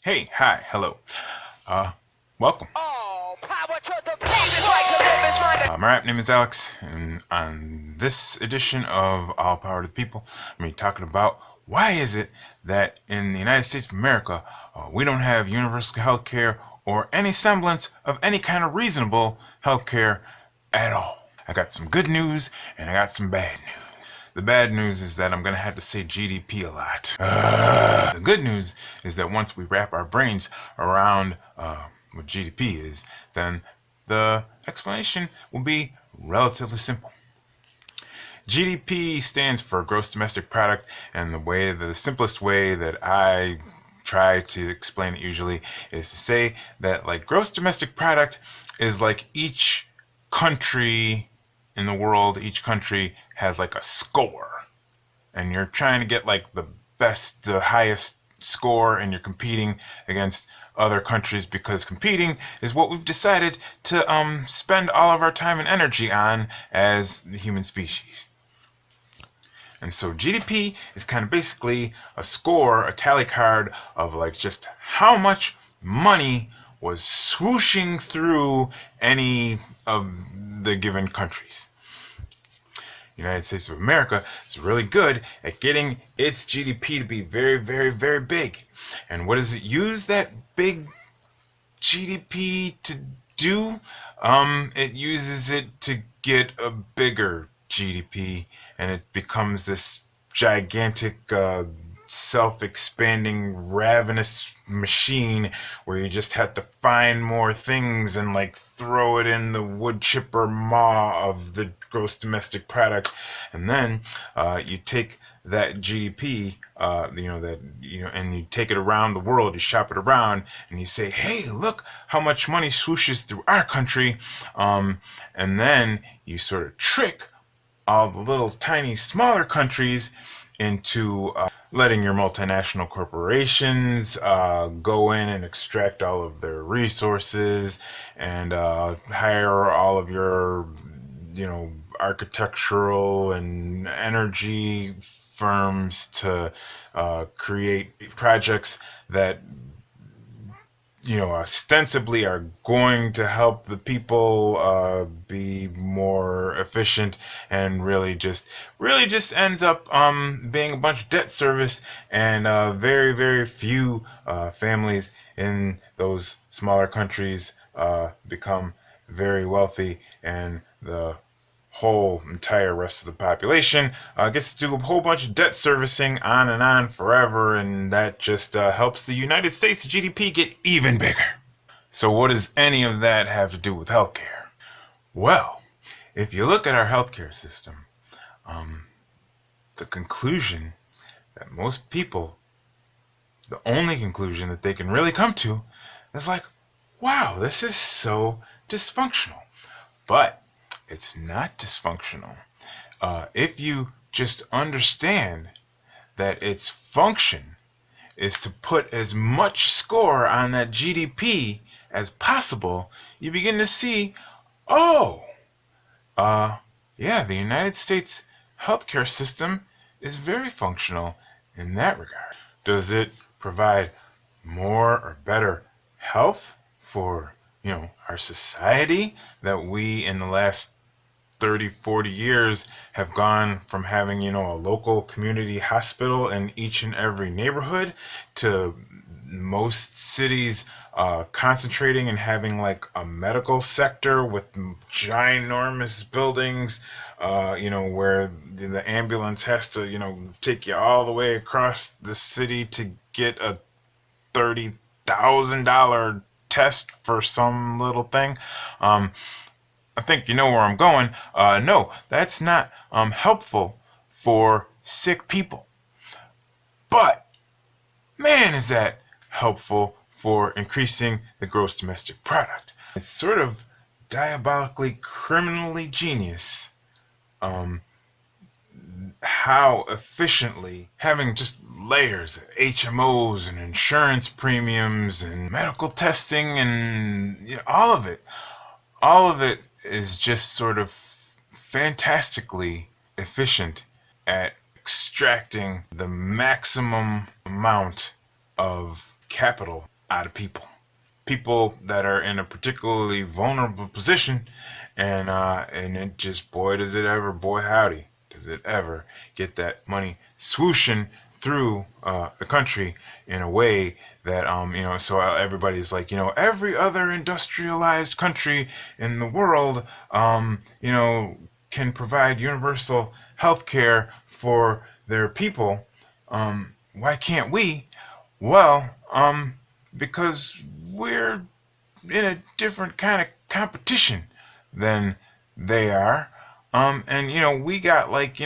Hey, hi, hello. Uh, welcome. All power to the people. Right to live is right. My rap name is Alex, and on this edition of All Power to the People, I'm going to be talking about why is it that in the United States of America, we don't have universal health care or any semblance of any kind of reasonable health care at all. I got some good news, and I got some bad news. The bad news is that I'm going to have to say GDP a lot. The good news is that once we wrap our brains around what GDP is, then the explanation will be relatively simple. GDP stands for gross domestic product, and the simplest way that I try to explain it usually is to say that like gross domestic product is like each country in the world, each country has like a score, and you're trying to get like the highest score, and you're competing against other countries because competing is what we've decided to spend all of our time and energy on as the human species. And so GDP is kind of basically a score, a tally card of like just how much money was swooshing through any of the given countries. The United States of America is really good at getting its GDP to be very, very, very big. And what does it use that big GDP to do? It uses it to get a bigger GDP, and it becomes this gigantic, self-expanding, ravenous machine where you just have to find more things and like throw it in the wood chipper maw of the gross domestic product, and then you take that GDP, and you take it around the world, you shop it around, and you say, hey, look how much money swooshes through our country, and then you sort of trick all the little tiny smaller countries into letting your multinational corporations go in and extract all of their resources and hire all of your, architectural and energy firms to create projects that ostensibly are going to help the people be more efficient, and really just ends up being a bunch of debt service, and very, very few families in those smaller countries become very wealthy, and the whole entire rest of the population gets to do a whole bunch of debt servicing on and on forever, and that just helps the United States GDP get even bigger. So what does any of that have to do with healthcare? Well, if you look at our healthcare system, the conclusion that most people, the only conclusion that they can really come to is like, wow, this is so dysfunctional. But it's not dysfunctional. If you just understand that its function is to put as much score on that GDP as possible, you begin to see, oh, yeah, the United States healthcare system is very functional in that regard. Does it provide more or better health for, our society that we in the last 30, 40 years have gone from having, a local community hospital in each and every neighborhood to most cities concentrating and having like a medical sector with ginormous buildings, where the ambulance has to, take you all the way across the city to get a $30,000 test for some little thing. I think you know where I'm going. No, that's not helpful for sick people. But, man, is that helpful for increasing the gross domestic product. It's sort of diabolically, criminally genius how efficiently having just layers of HMOs and insurance premiums and medical testing and all of it is just sort of fantastically efficient at extracting the maximum amount of capital out of people that are in a particularly vulnerable position, and it just, boy does it ever, boy howdy does it ever get that money swooshing through the country in a way that so everybody's like, every other industrialized country in the world can provide universal health care for their people. Why can't we? Well, because we're in a different kind of competition than they are. And we got like,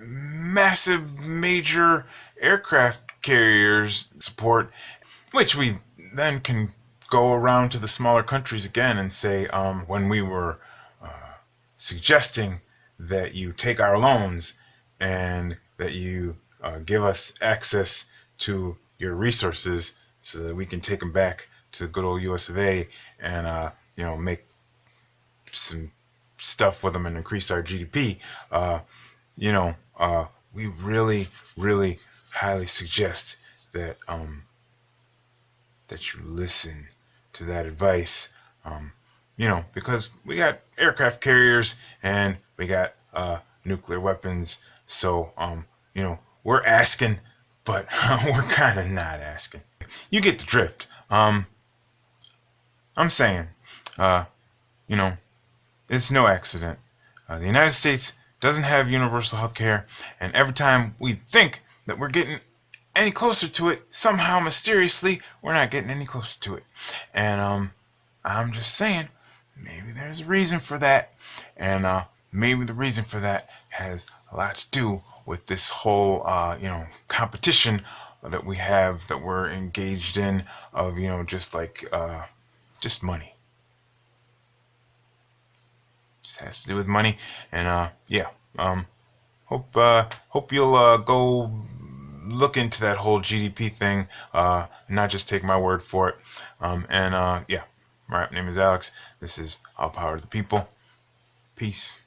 massive major aircraft carriers support, which we then can go around to the smaller countries again and say, when we were suggesting that you take our loans and that you give us access to your resources so that we can take them back to the good old US of A and make some stuff with them and increase our GDP. We really, really highly suggest that that you listen to that advice. Because we got aircraft carriers and we got nuclear weapons. So, we're asking, but we're kind of not asking. You get the drift. I'm saying, uh, you know, it's no accident. The United States doesn't have universal health care, and every time we think that we're getting any closer to it, somehow mysteriously, we're not getting any closer to it. And I'm just saying, maybe there's a reason for that, and maybe the reason for that has a lot to do with this whole, competition that we have, that we're engaged in, of, just like, just money. Just has to do with money, and yeah. Hope you'll go look into that whole GDP thing, not just take my word for it. And yeah, my name is Alex. This is All Power to the People. Peace.